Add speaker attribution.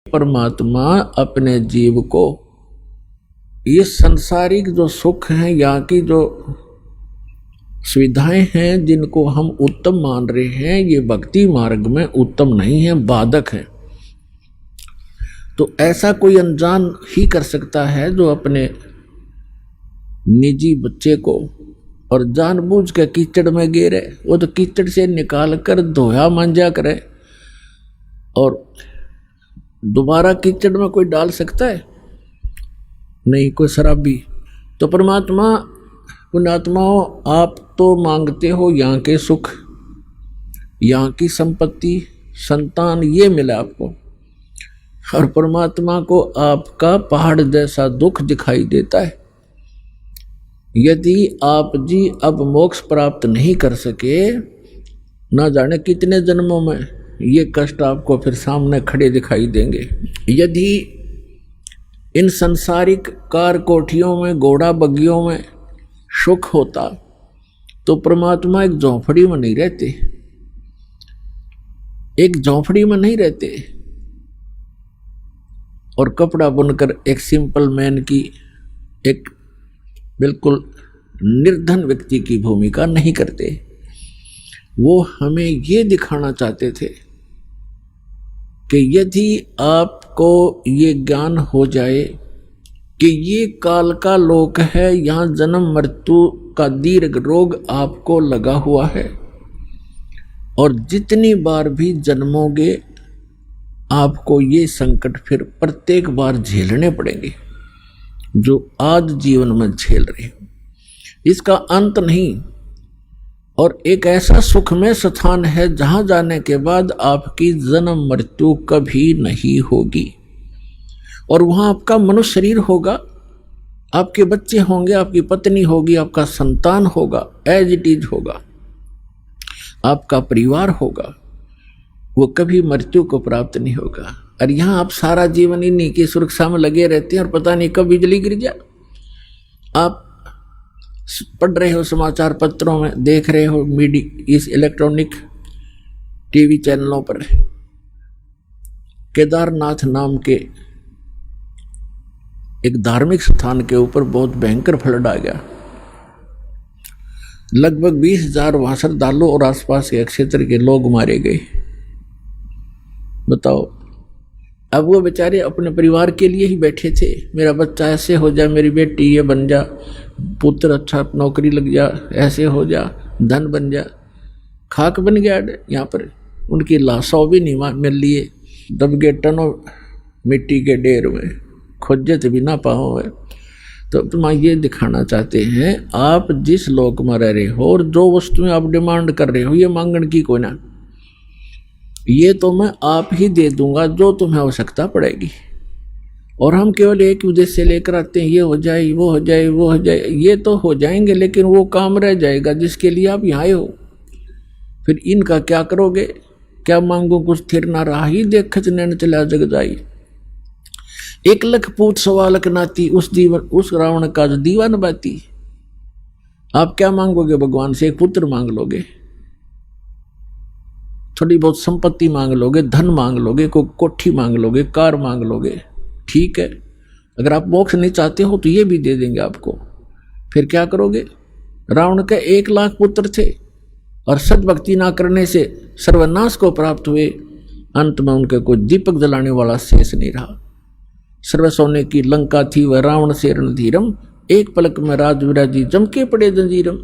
Speaker 1: परमात्मा अपने जीव को ये संसारिक जो सुख हैं, यहाँ की जो सुविधाएं हैं जिनको हम उत्तम मान रहे हैं, ये भक्ति मार्ग में उत्तम नहीं है, बाधक है। तो ऐसा कोई अनजान ही कर सकता है जो अपने निजी बच्चे को और जानबूझ के कीचड़ में गिरे, वो तो कीचड़ से निकाल कर धोया मांजा करे, और दोबारा कीचड़ में कोई डाल सकता है? नहीं, कोई शराबी। तो परमात्मा पुण्यात्माओं, आप तो मांगते हो यहाँ के सुख, यहाँ की संपत्ति, संतान, ये मिला आपको, और परमात्मा को आपका पहाड़ जैसा दुख दिखाई देता है। यदि आप जी अब मोक्ष प्राप्त नहीं कर सके, ना जाने कितने जन्मों में ये कष्ट आपको फिर सामने खड़े दिखाई देंगे। यदि इन संसारिक कार कोठियों में, घोड़ा बग्गियों में सुख होता तो परमात्मा एक झोंपड़ी में नहीं रहते, एक झोंपड़ी में नहीं रहते और कपड़ा बुनकर एक सिंपल मैन की, एक बिल्कुल निर्धन व्यक्ति की भूमिका नहीं करते। वो हमें ये दिखाना चाहते थे कि यदि आपको ये ज्ञान हो जाए कि ये काल का लोक है, यहाँ जन्म मृत्यु का दीर्घ रोग आपको लगा हुआ है, और जितनी बार भी जन्मोगे आपको ये संकट फिर प्रत्येक बार झेलने पड़ेंगे जो आज जीवन में झेल रहे हो। इसका अंत नहीं, और एक ऐसा सुखमय स्थान है जहां जाने के बाद आपकी जन्म मृत्यु कभी नहीं होगी, और वहां आपका मनुष्य शरीर होगा, आपके बच्चे होंगे, आपकी पत्नी होगी, आपका संतान होगा, एज इट इज होगा, आपका परिवार होगा, वो कभी मृत्यु को प्राप्त नहीं होगा। और यहाँ आप सारा जीवन इन्हीं की सुरक्षा में लगे रहते हैं और पता नहीं कब बिजली गिर जाए। आप पढ़ रहे हो समाचार पत्रों में, देख रहे हो मीडिया, इस इलेक्ट्रॉनिक टीवी चैनलों पर केदारनाथ नाम के एक धार्मिक स्थान के ऊपर बहुत भयंकर फ्लड आ गया। लगभग 20,000 वहां श्रद्धालु और आसपास के क्षेत्र के लोग मारे गए। बताओ, अब वो बेचारे अपने परिवार के लिए ही बैठे थे, मेरा बच्चा ऐसे हो जा, मेरी बेटी ये बन जा, पुत्र अच्छा नौकरी लग जा, ऐसे हो जा, धन बन जा। खाक बन गया यहाँ पर, उनकी लाशों भी नहीं मिल लिए, दब गए टनों मिट्टी के ढेर में, खोजत भी ना पाओ है। तो तुम ये दिखाना चाहते हैं आप जिस लोक में रह रहे हो और जो वस्तुएं आप डिमांड कर रहे हो, ये मांगण की कोई ना, ये तो मैं आप ही दे दूंगा जो तुम्हें आवश्यकता पड़ेगी। और हम केवल एक उद्देश्य लेकर आते हैं, ये हो जाए, वो हो जाए, वो हो जाए। ये तो हो जाएंगे लेकिन वो काम रह जाएगा जिसके लिए आप यहाँ आए हो। फिर इनका क्या करोगे? क्या मांगो कुछ थिर ना रहा ही, देखत नैन चला जग जाई। 1 लाख पूत सवालक नाती, उस रावण का जो दीवान बाती। आप क्या मांगोगे भगवान से? एक पुत्र मांग लोगे, थोड़ी बहुत संपत्ति मांग लोगे, धन मांग लोगे, कोई कोठी मांग लोगे, कार मांग लोगे, ठीक है। अगर आप मोक्ष नहीं चाहते हो तो ये भी दे देंगे आपको। फिर क्या करोगे? रावण के 1 लाख पुत्र थे और सद्भक्ति ना करने से सर्वनाश को प्राप्त हुए। अंत में उनके कोई दीपक जलाने वाला शेष नहीं रहा। सर्व सोने की लंका थी वह रावण से रणधीरम, एक पलक में राज विराजी जमके पड़े जंजीरम।